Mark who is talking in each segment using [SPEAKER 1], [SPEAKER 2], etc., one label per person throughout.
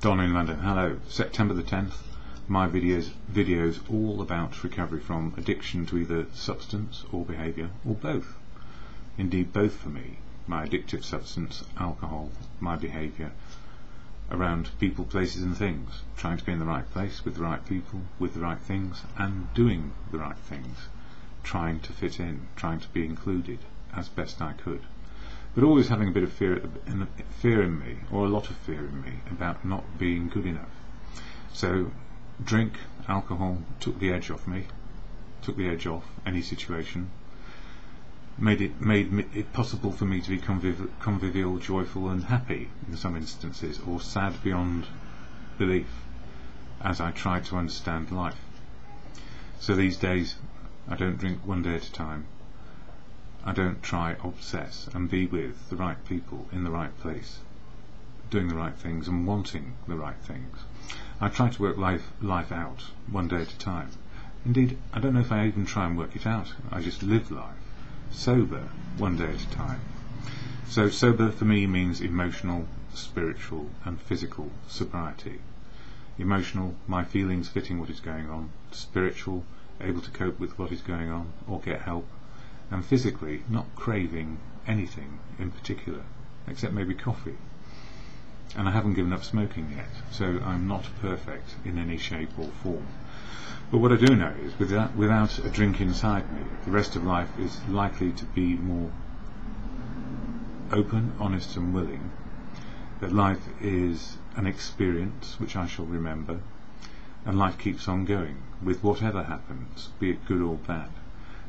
[SPEAKER 1] Don in London. Hello. September the 10th. My videos all about recovery from addiction to either substance or behaviour, or both. Indeed, both for me. My addictive substance, alcohol, my behaviour around people, places and things. Trying to be in the right place, with the right people, with the right things, and doing the right things. Trying to fit in, trying to be included as best I could. But always having a bit of fear in me, or a lot of fear in me, about not being good enough. So drink, alcohol, took the edge off me, took the edge off any situation, made it possible for me to be convivial, joyful and happy in some instances, or sad beyond belief, as I tried to understand life. So these days I don't drink one day at a time. I don't try obsess and be with the right people in the right place, doing the right things and wanting the right things. I try to work life out one day at a time. Indeed, I don't know if I even try and work it out. I just live life, sober, one day at a time. So sober for me means emotional, spiritual and physical sobriety. Emotional, my feelings fitting what is going on. Spiritual, able to cope with what is going on or get help. And physically, not craving anything in particular, except maybe coffee. And I haven't given up smoking yet, so I'm not perfect in any shape or form. But what I do know is, without a drink inside me, the rest of life is likely to be more open, honest and willing, that life is an experience which I shall remember, and life keeps on going, with whatever happens, be it good or bad.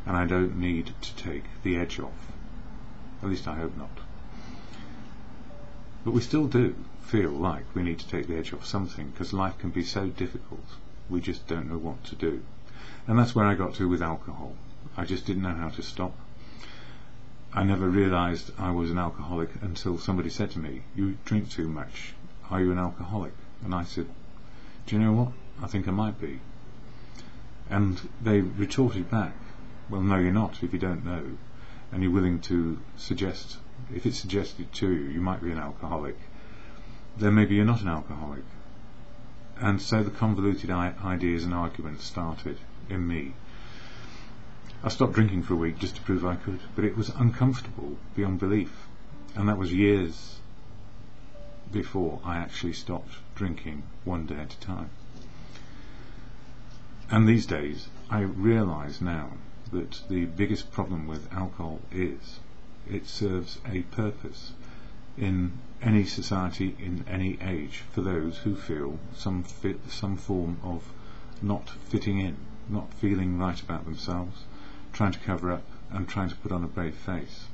[SPEAKER 1] And I don't need to take the edge off. At least I hope not. But we still do feel like we need to take the edge off something, because life can be so difficult, we just don't know what to do. And that's where I got to with alcohol. I just didn't know how to stop. I never realised I was an alcoholic until somebody said to me, "You drink too much, are you an alcoholic?" And I said, "Do you know what? I think I might be." And they retorted back, "Well, no, you're not if you don't know, and you're willing to suggest, if it's suggested to you, you might be an alcoholic, then maybe you're not an alcoholic." And so the convoluted ideas and arguments started in me. I stopped drinking for a week just to prove I could, but it was uncomfortable beyond belief, and that was years before I actually stopped drinking one day at a time. And these days I realise now that the biggest problem with alcohol is it serves a purpose in any society, in any age, for those who feel some form of not fitting in, not feeling right about themselves, trying to cover up and trying to put on a brave face.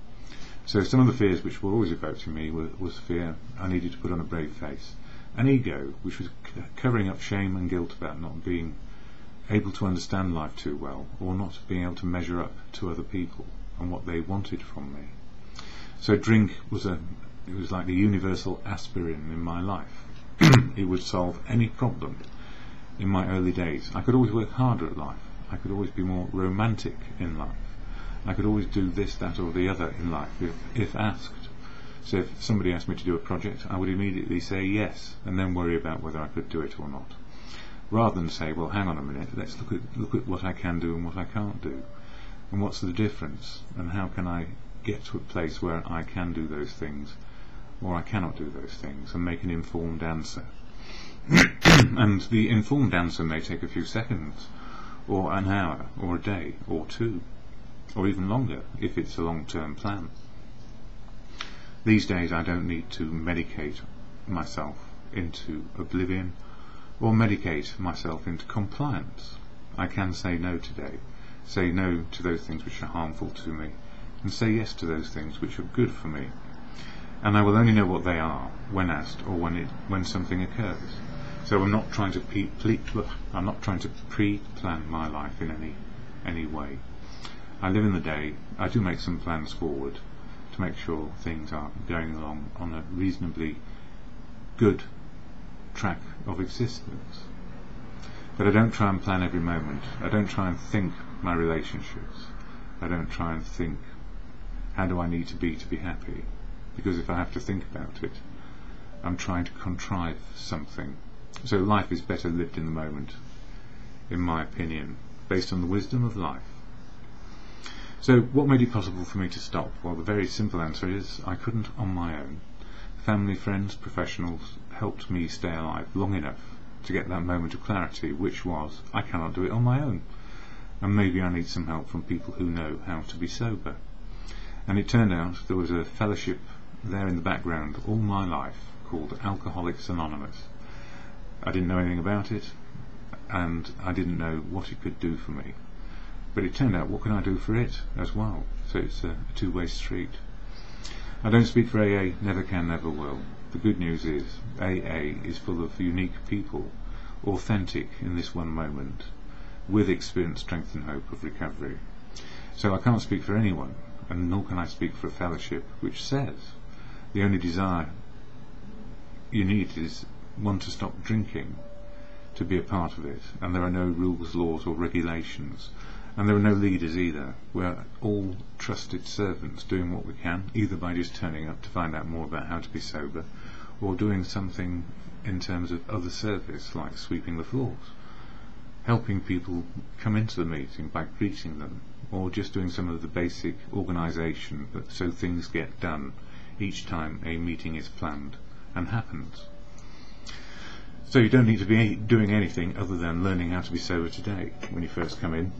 [SPEAKER 1] So some of the fears which were always evoked in me was fear I needed to put on a brave face, an ego which was covering up shame and guilt about not being able to understand life too well, or not being able to measure up to other people and what they wanted from me. So drink was like the universal aspirin in my life. It would solve any problem. In my early days, I could always work harder at life. I could always be more romantic in life. I could always do this, that or the other in life if asked. So if somebody asked me to do a project, I would immediately say yes, and then worry about whether I could do it or not, rather than say, well, hang on a minute, let's look at what I can do and what I can't do, and what's the difference, and how can I get to a place where I can do those things or I cannot do those things, and make an informed answer. And the informed answer may take a few seconds, or an hour, or a day, or two, or even longer if it's a long-term plan. These days I don't need to medicate myself into oblivion or medicate myself into compliance. I can say no today, say no to those things which are harmful to me, and say yes to those things which are good for me. And I will only know what they are when asked, or when something occurs. So I'm not trying to pre-plan my life in any way. I live in the day. I do make some plans forward to make sure things are going along on a reasonably good track of existence. But I don't try and plan every moment. I don't try and think my relationships. I don't try and think, how do I need to be happy? Because if I have to think about it, I'm trying to contrive something. So life is better lived in the moment, in my opinion, based on the wisdom of life. So what made it possible for me to stop? Well, the very simple answer is I couldn't on my own. Family, friends, professionals helped me stay alive long enough to get that moment of clarity, which was, I cannot do it on my own, and maybe I need some help from people who know how to be sober. And it turned out there was a fellowship there in the background all my life called Alcoholics Anonymous. I didn't know anything about it, and I didn't know what it could do for me. But it turned out, what can I do for it as well? So it's a two-way street. I don't speak for AA, never can, never will. The good news is, AA is full of unique people, authentic in this one moment, with experience, strength and hope of recovery. So I can't speak for anyone, and nor can I speak for a fellowship which says the only desire you need is one to stop drinking, to be a part of it, and there are no rules, laws or regulations, and there are no leaders either. We're all trusted servants doing what we can, either by just turning up to find out more about how to be sober, or doing something in terms of other service like sweeping the floors, helping people come into the meeting by greeting them, or just doing some of the basic organisation so things get done each time a meeting is planned and happens. So you don't need to be doing anything other than learning how to be sober today when you first come in.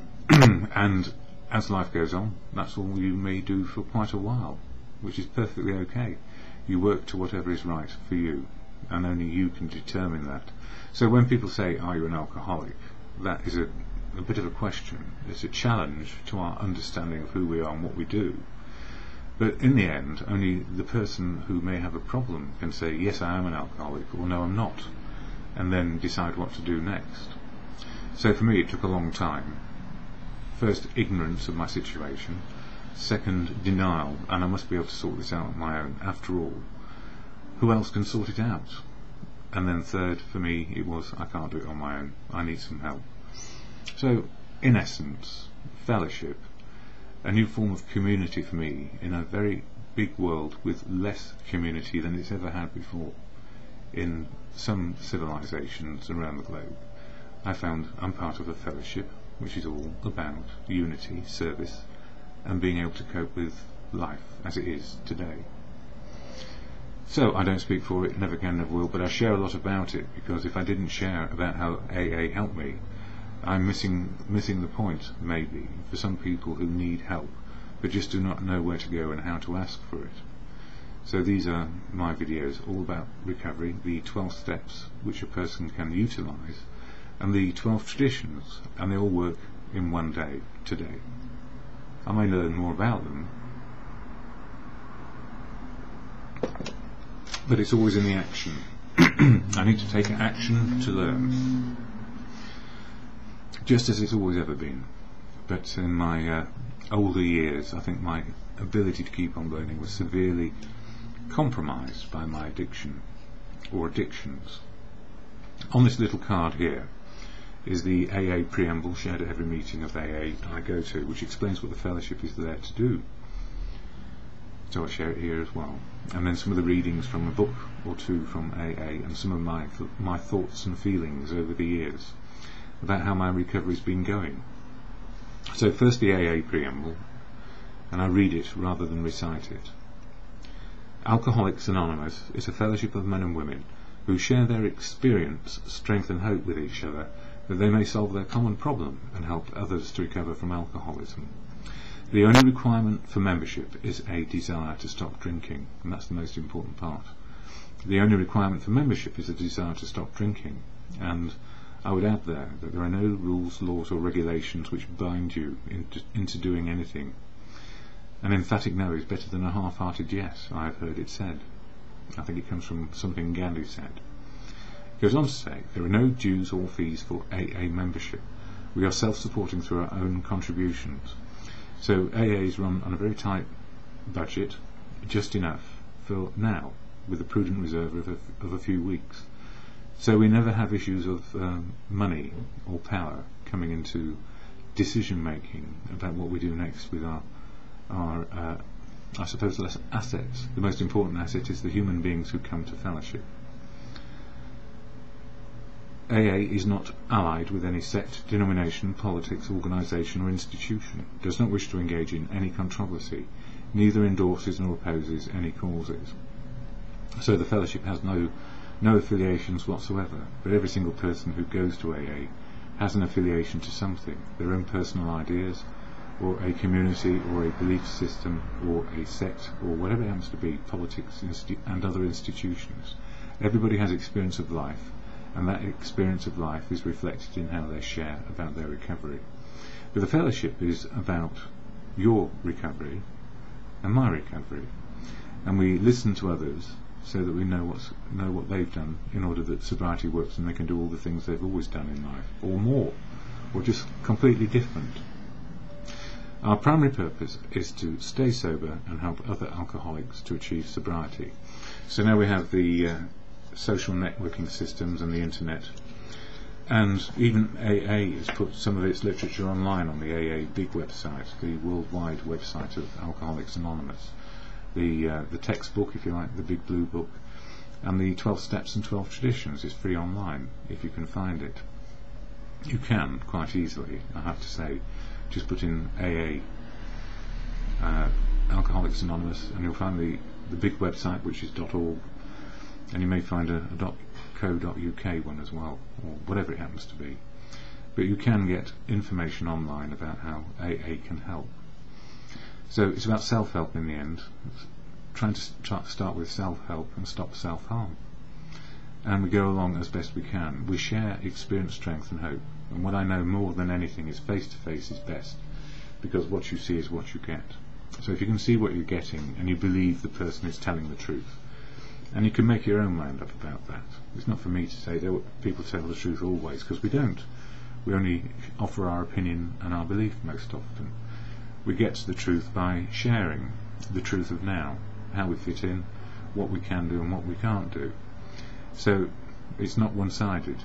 [SPEAKER 1] And as life goes on, that's all you may do for quite a while, which is perfectly okay. You work to whatever is right for you, and only you can determine that. So when people say, are you an alcoholic, that is a bit of a question. It's a challenge to our understanding of who we are and what we do. But in the end, only the person who may have a problem can say, yes, I am an alcoholic, or no, I'm not, and then decide what to do next. So for me, it took a long time. First, ignorance of my situation. Second, denial, and I must be able to sort this out on my own. After all, who else can sort it out? And then third, for me, it was, I can't do it on my own. I need some help. So, in essence, fellowship, a new form of community for me in a very big world with less community than it's ever had before in some civilizations around the globe. I found I'm part of a fellowship which is all about unity, service, and being able to cope with life as it is today. So I don't speak for it, never can, never will, but I share a lot about it, because if I didn't share about how AA helped me, I'm missing the point, maybe, for some people who need help, but just do not know where to go and how to ask for it. So these are my videos, all about recovery, the 12 steps which a person can utilise, and the 12 traditions, and they all work in one day, today. I may learn more about them, but it's always in the action. I need to take action to learn, just as it's always ever been. But in my older years, I think my ability to keep on learning was severely compromised by my addiction, or addictions. On this little card here is the AA Preamble, shared at every meeting of AA I go to, which explains what the fellowship is there to do. So I share it here as well. And then some of the readings from a book or two from AA, and some of my thoughts and feelings over the years about how my recovery's been going. So first the AA Preamble, and I read it rather than recite it. Alcoholics Anonymous is a fellowship of men and women who share their experience, strength and hope with each other, that they may solve their common problem and help others to recover from alcoholism. The only requirement for membership is a desire to stop drinking, and that's the most important part. The only requirement for membership is a desire to stop drinking, and I would add there that there are no rules, laws or regulations which bind you into doing anything. An emphatic no is better than a half-hearted yes, I have heard it said. I think it comes from something Gandhi said. It goes on to say, there are no dues or fees for AA membership. We are self-supporting through our own contributions. So AA is run on a very tight budget, just enough for now, with a prudent reserve of a few weeks. So we never have issues of money or power coming into decision making about what we do next with our I suppose, less assets. The most important asset is the human beings who come to fellowship. AA is not allied with any sect, denomination, politics, organisation or institution, does not wish to engage in any controversy, neither endorses nor opposes any causes. So the fellowship has no affiliations whatsoever, but every single person who goes to AA has an affiliation to something, their own personal ideas, or a community, or a belief system, or a sect, or whatever it happens to be, politics and other institutions. Everybody has experience of life, and that experience of life is reflected in how they share about their recovery. But the fellowship is about your recovery and my recovery, and we listen to others so that we know what they've done in order that sobriety works and they can do all the things they've always done in life, or more, or just completely different. Our primary purpose is to stay sober and help other alcoholics to achieve sobriety. So now we have the social networking systems and the internet, and even AA has put some of its literature online on the AA big website, the worldwide website of Alcoholics Anonymous. The textbook, if you like, the big blue book, and the 12 Steps and 12 Traditions is free online if you can find it. You can quite easily, I have to say, just put in AA Alcoholics Anonymous and you'll find the big website, which is .org, and you may find a .co.uk one as well, or whatever it happens to be. But you can get information online about how AA can help. So it's about self-help in the end, trying to start with self-help and stop self-harm. And we go along as best we can. We share experience, strength and hope. And what I know more than anything is face-to-face is best, because what you see is what you get. So if you can see what you're getting and you believe the person is telling the truth, and you can make your own mind up about that. It's not for me to say that people tell the truth always, because we don't. We only offer our opinion and our belief most often. We get to the truth by sharing the truth of now, how we fit in, what we can do and what we can't do. So it's not one-sided.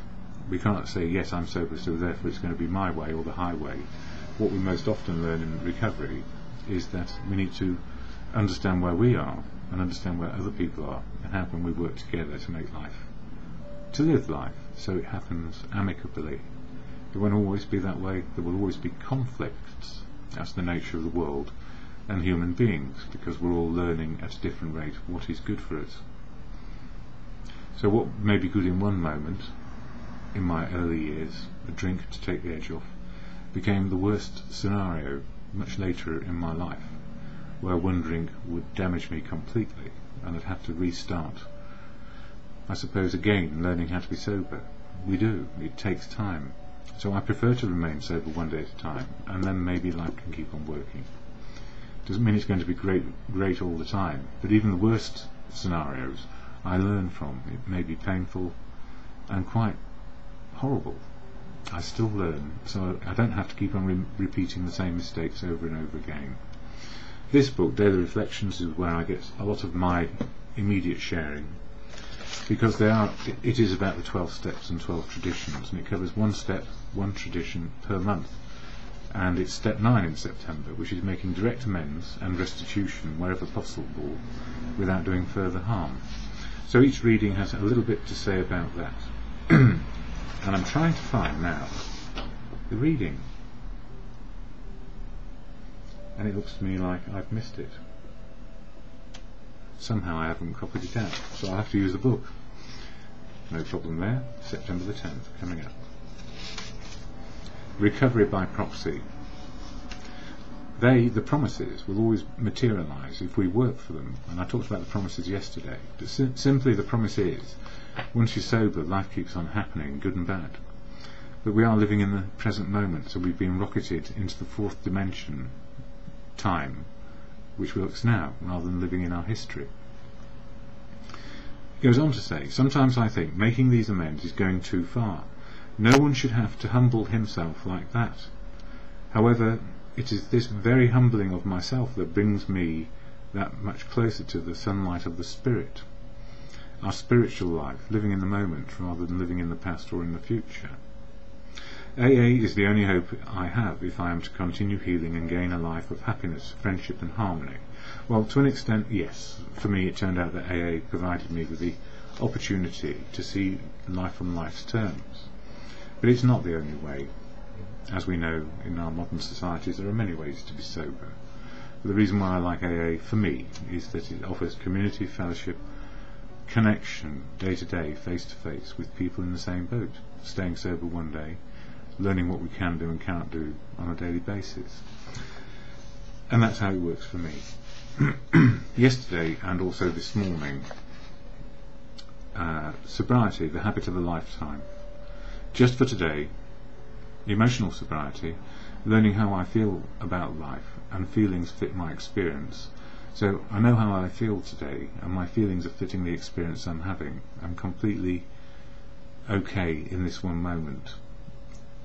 [SPEAKER 1] We can't say, yes, I'm sober, so therefore it's going to be my way or the highway. What we most often learn in recovery is that we need to understand where we are and understand where other people are, and how can we work together to make life, to live life, so it happens amicably. It won't always be that way. There will always be conflicts. That's the nature of the world and human beings, because we're all learning at a different rate what is good for us. So what may be good in one moment, in my early years, a drink to take the edge off, became the worst scenario much later in my life, where wandering would damage me completely and I'd have to restart, I suppose, again, learning how to be sober. We do. It takes time. So I prefer to remain sober one day at a time, and then maybe life can keep on working. Doesn't mean it's going to be great all the time, but even the worst scenarios I learn from. It may be painful and quite horrible. I still learn, so I don't have to keep on repeating the same mistakes over and over again. This book, Daily Reflections, is where I get a lot of my immediate sharing, because it is about the 12 steps and 12 traditions, and it covers one step, one tradition per month. And it's step 9 in September, which is making direct amends and restitution wherever possible without doing further harm. So each reading has a little bit to say about that. And I'm trying to find now the reading, and it looks to me like I've missed it. Somehow I haven't copied it out, so I'll have to use the book. No problem there. September the 10th coming up. Recovery by proxy. The promises, will always materialise if we work for them, and I talked about the promises yesterday. But simply the promise is, once you're sober, life keeps on happening, good and bad. But we are living in the present moment, so we've been rocketed into the 4th dimension, time, which works now, rather than living in our history. He goes on to say, sometimes I think making these amends is going too far. No one should have to humble himself like that. However, it is this very humbling of myself that brings me that much closer to the sunlight of the Spirit. Our spiritual life, living in the moment rather than living in the past or in the future. AA is the only hope I have if I am to continue healing and gain a life of happiness, friendship and harmony. Well, to an extent, yes. For me, it turned out that AA provided me with the opportunity to see life on life's terms. But it's not the only way. As we know, in our modern societies there are many ways to be sober. But the reason why I like AA, for me, is that it offers community, fellowship, connection, day to day, face to face, with people in the same boat, staying sober one day, learning what we can do and cannot do on a daily basis. And that's how it works for me. Yesterday and also this morning, sobriety, the habit of a lifetime. Just for today, emotional sobriety, learning how I feel about life, and feelings fit my experience. So I know how I feel today, and my feelings are fitting the experience I'm having. I'm completely okay in this one moment.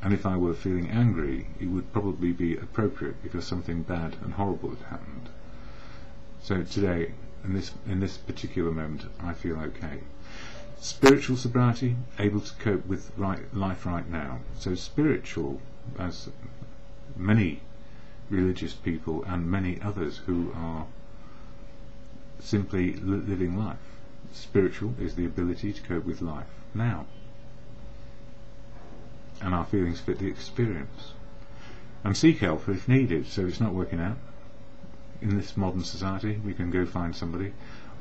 [SPEAKER 1] And if I were feeling angry, it would probably be appropriate because something bad and horrible had happened. So today, in this particular moment, I feel okay. Spiritual sobriety, able to cope with life right now. So spiritual, as many religious people and many others who are simply living life. Spiritual is the ability to cope with life now. And our feelings fit the experience. And seek help if needed. So if it's not working out in this modern society, we can go find somebody,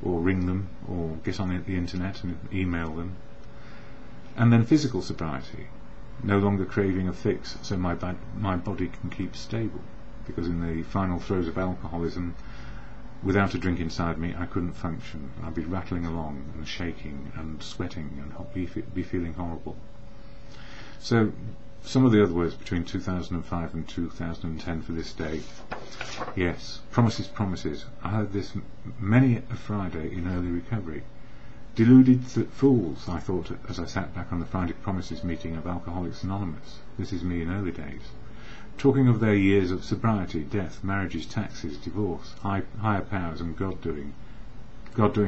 [SPEAKER 1] or ring them, or get on the internet and email them. And then physical sobriety, no longer craving a fix so my body can keep stable, because in the final throes of alcoholism, without a drink inside me, I couldn't function. I'd be rattling along and shaking and sweating and be feeling horrible. So some of the other words between 2005 and 2010 for this day. Yes, promises, promises. I heard this many a Friday in early recovery. Deluded fools, I thought as I sat back on the Friday promises meeting of Alcoholics Anonymous. This is me in early days. Talking of their years of sobriety, death, marriages, taxes, divorce, higher powers and God doing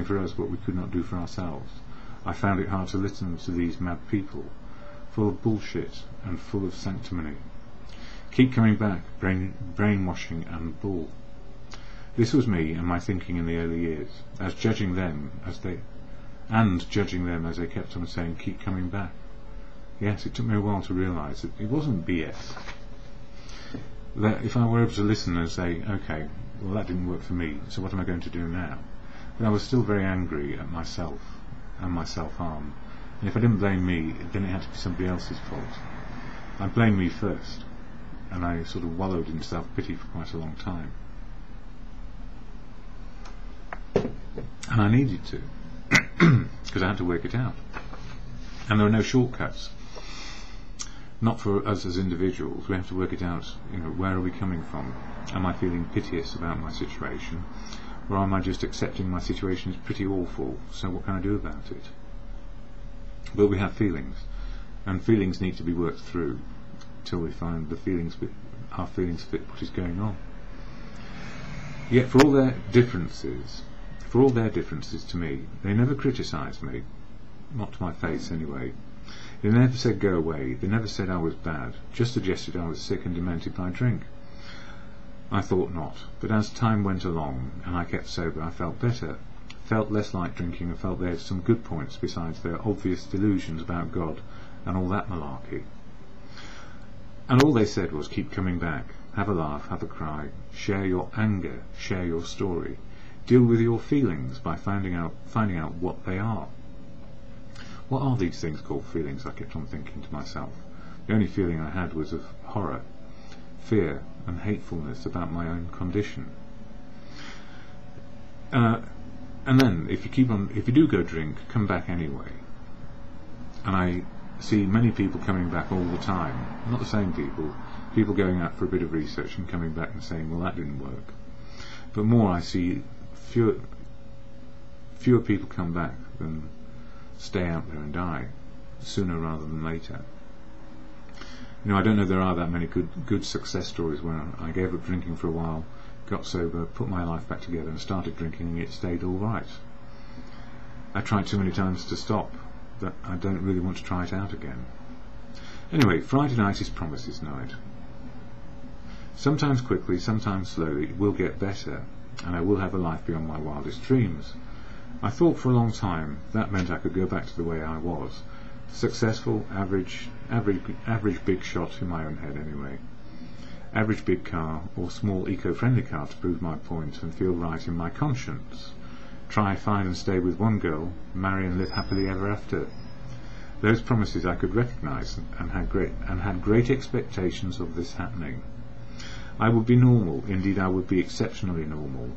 [SPEAKER 1] for us what we could not do for ourselves. I found it hard to listen to these mad people, full of bullshit and full of sanctimony. Keep coming back, brainwashing and bull. This was me and my thinking in the early years, judging them as they kept on saying, keep coming back. Yes, it took me a while to realise that it wasn't BS. That if I were able to listen and say, okay, well that didn't work for me, so what am I going to do now? But I was still very angry at myself and my self-harm. And if I didn't blame me, then it had to be somebody else's fault. I blamed me first, and I sort of wallowed in self-pity for quite a long time. And I needed to, because I had to work it out. And there are no shortcuts. Not for us as individuals. We have to work it out, where are we coming from? Am I feeling piteous about my situation? Or am I just accepting my situation is pretty awful, so what can I do about it? But we have feelings, and feelings need to be worked through till we find our feelings fit what is going on. Yet for all their differences to me, they never criticised me, not to my face anyway. They never said go away, they never said I was bad, just suggested I was sick and demented by drink. I thought not, but as time went along and I kept sober, I felt better, felt less like drinking, and felt they had some good points besides their obvious delusions about God and all that malarkey. And all they said was keep coming back, have a laugh, have a cry, share your anger, share your story, deal with your feelings by finding out what they are. What are these things called feelings? I kept on thinking to myself. The only feeling I had was of horror, fear and hatefulness about my own condition. And then, if you do go drink, come back anyway. And I see many people coming back all the time, not the same people going out for a bit of research and coming back and saying, well, that didn't work. But more I see fewer people come back than stay out there and die, sooner rather than later. I don't know if there are that many good success stories where I gave up drinking for a while, got sober, put my life back together and started drinking, and it stayed all right. I tried too many times to stop, but I don't really want to try it out again. Anyway, Friday night is promises night. Sometimes quickly, sometimes slowly, it will get better, and I will have a life beyond my wildest dreams. I thought for a long time that meant I could go back to the way I was, Successful, average big shot in my own head anyway. Average big car or small eco-friendly car to prove my point and feel right in my conscience. Try, find and stay with one girl, marry and live happily ever after. Those promises I could recognise and had great expectations of this happening. I would be normal, indeed I would be exceptionally normal,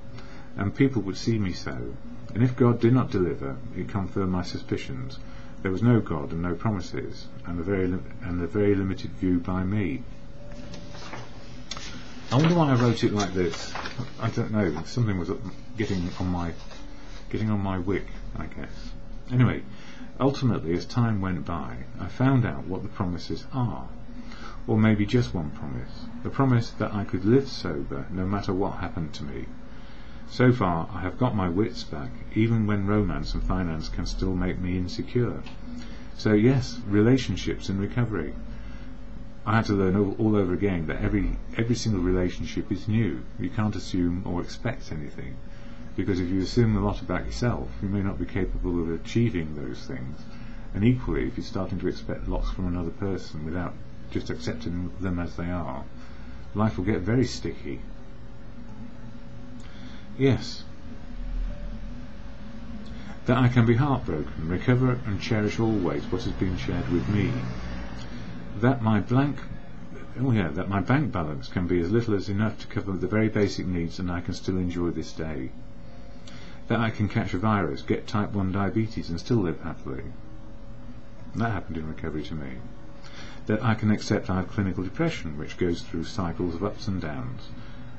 [SPEAKER 1] and people would see me so. And if God did not deliver, it confirmed my suspicions. There was no God and no promises, and a very limited view by me. I wonder why I wrote it like this. I don't know. Something was getting on my wick, I guess. Anyway, ultimately, as time went by, I found out what the promises are, or maybe just one promise. The promise that I could live sober no matter what happened to me. So far, I have got my wits back, even when romance and finance can still make me insecure. So yes, relationships in recovery. I had to learn all over again that every single relationship is new. You can't assume or expect anything, because if you assume a lot about yourself, you may not be capable of achieving those things. And equally, if you're starting to expect lots from another person without just accepting them as they are, life will get very sticky. Yes, that I can be heartbroken, recover and cherish always what has been shared with me. That my bank balance can be as little as enough to cover the very basic needs, and I can still enjoy this day. That I can catch a virus, get type 1 diabetes and still live happily. That happened in recovery to me. That I can accept I have clinical depression, which goes through cycles of ups and downs,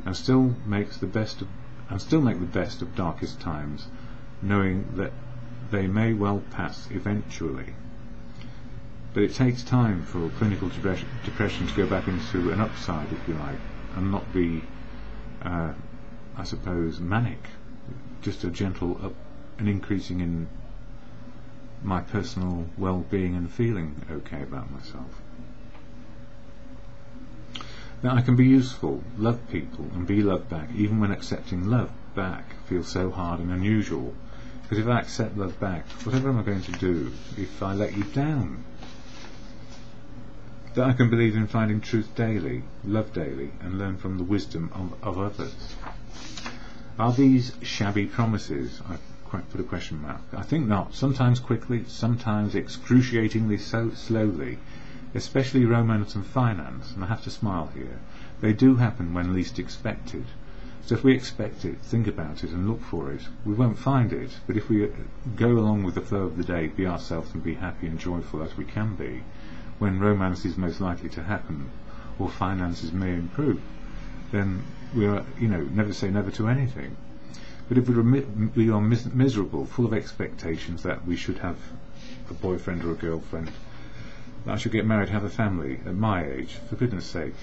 [SPEAKER 1] and still make the best of darkest times, knowing that they may well pass eventually. But it takes time for clinical depression to go back into an upside, if you like, and not be, I suppose, manic. Just a gentle up, an increasing in my personal well-being and feeling okay about myself. That I can be useful, love people and be loved back, even when accepting love back feels so hard and unusual. Because if I accept love back, whatever am I going to do if I let you down? That I can believe in finding truth daily, love daily, and learn from the wisdom of others. Are these shabby promises? I quite put a question mark. I think not. Sometimes quickly, sometimes excruciatingly slowly, especially romance and finance, and I have to smile here. They do happen when least expected. So if we expect it, think about it and look for it, we won't find it. But if we go along with the flow of the day, be ourselves and be happy and joyful as we can be, when romance is most likely to happen, or finances may improve, then we are, never say never to anything. But if we are miserable, full of expectations that we should have a boyfriend or a girlfriend, that I should get married, have a family at my age, for goodness sake.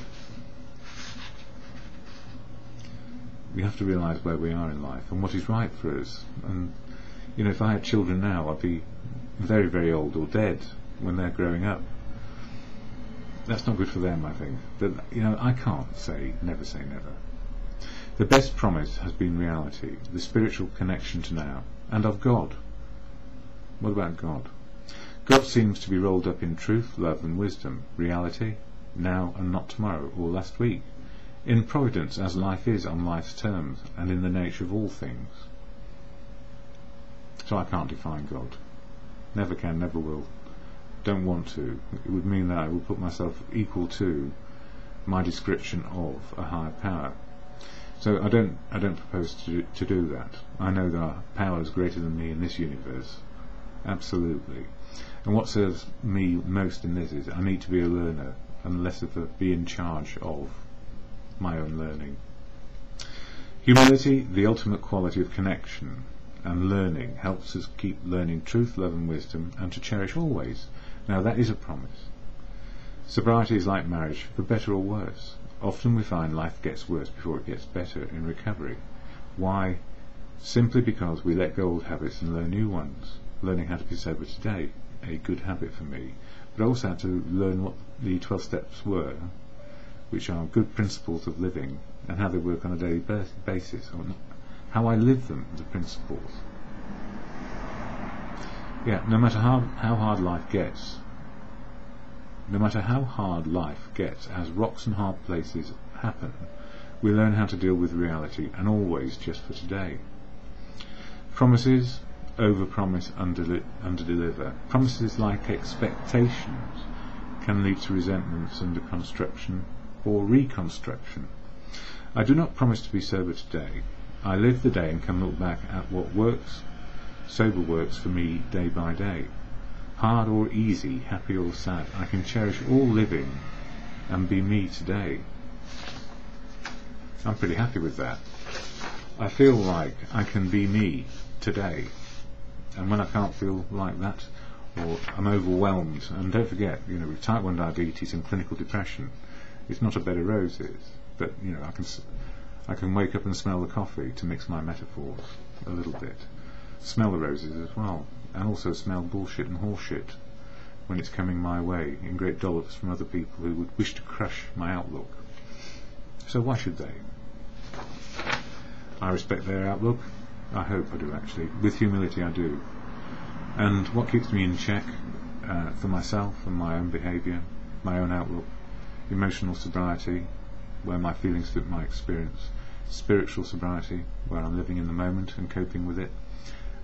[SPEAKER 1] We have to realise where we are in life and what is right for us. And if I had children now, I'd be very, very old or dead when they're growing up. That's not good for them, I think. But I can't never say never. The best promise has been reality, the spiritual connection to now, and of God. What about God? God seems to be rolled up in truth, love and wisdom, reality, now and not tomorrow or last week, in providence as life is on life's terms, and in the nature of all things. So I can't define God. Never can, never will. Don't want to. It would mean that I would put myself equal to my description of a higher power. So I don't propose to do that. I know there are powers greater than me in this universe. Absolutely. And what serves me most in this is I need to be a learner and less of a be in charge of my own learning. Humility, the ultimate quality of connection and learning, helps us keep learning truth, love and wisdom, and to cherish always. Now that is a promise. Sobriety is like marriage, for better or worse. Often we find life gets worse before it gets better in recovery. Why? Simply because we let go old habits and learn new ones. Learning how to be sober today, a good habit for me, but I also had to learn what the 12 steps were, which are good principles of living, and how they work on a daily basis, or how I live them, the principles. Yeah, no matter how hard life gets, no matter how hard life gets, as rocks and hard places happen, we learn how to deal with reality, and always just for today. Promises, overpromise, underdeliver. Promises like expectations can lead to resentments under construction or reconstruction. I do not promise to be sober today. I live the day and can look back at what works, sober works for me day by day. Hard or easy, happy or sad, I can cherish all living and be me today. I'm pretty happy with that. I feel like I can be me today. And when I can't feel like that, or I'm overwhelmed, and don't forget, with type 1 diabetes and clinical depression, it's not a bed of roses, but I can wake up and smell the coffee, to mix my metaphors a little bit. Smell the roses as well, and also smell bullshit and horseshit when it's coming my way in great dollops from other people who would wish to crush my outlook. So why should they? I respect their outlook. I hope I do, actually. With humility I do. And what keeps me in check for myself and my own behaviour, my own outlook: emotional sobriety, where my feelings fit my experience; spiritual sobriety, where I'm living in the moment and coping with it;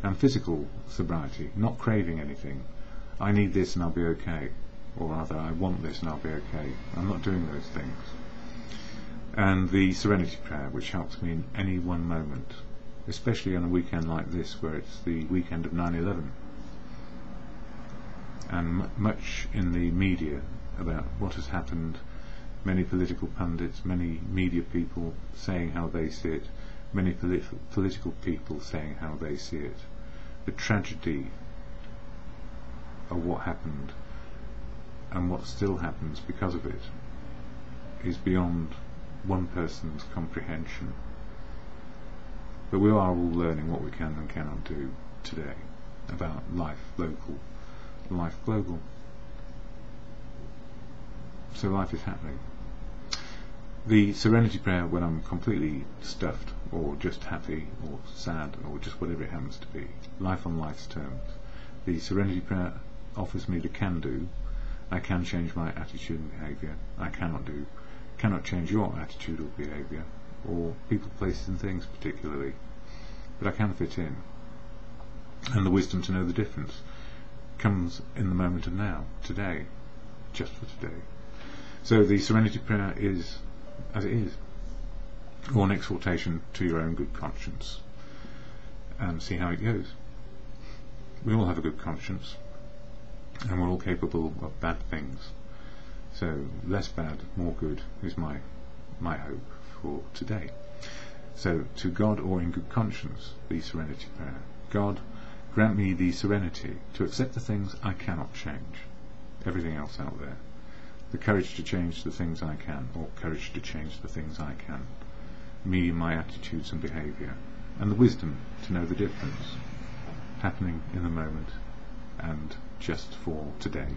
[SPEAKER 1] and physical sobriety, not craving anything. I need this and I'll be okay, or rather I want this and I'll be okay. I'm not doing those things. And the Serenity Prayer, which helps me in any one moment, especially on a weekend like this, where it's the weekend of 9/11, and much in the media about what has happened. Many political pundits, many media people saying how they see it, many political people saying how they see it. The tragedy of what happened and what still happens because of it is beyond one person's comprehension. But we are all learning what we can and cannot do today about life local, life global. So life is happening. The Serenity Prayer, when I'm completely stuffed, or just happy, or sad, or just whatever it happens to be, life on life's terms, the Serenity Prayer offers me the can-do. I can change my attitude and behaviour. I cannot change your attitude or behaviour, or people, places and things particularly, but I can fit in. And the wisdom to know the difference comes in the moment of now, today, just for today. So the Serenity Prayer is as it is, or an exhortation to your own good conscience, and see how it goes. We all have a good conscience, and we're all capable of bad things. So less bad, more good is my hope for today. So to God, or in good conscience, the Serenity Prayer. God, grant me the serenity to accept the things I cannot change, everything else out there. The courage to change the things I can, or courage to change the things I can, me, my attitudes and behaviour, and the wisdom to know the difference, happening in the moment and just for today.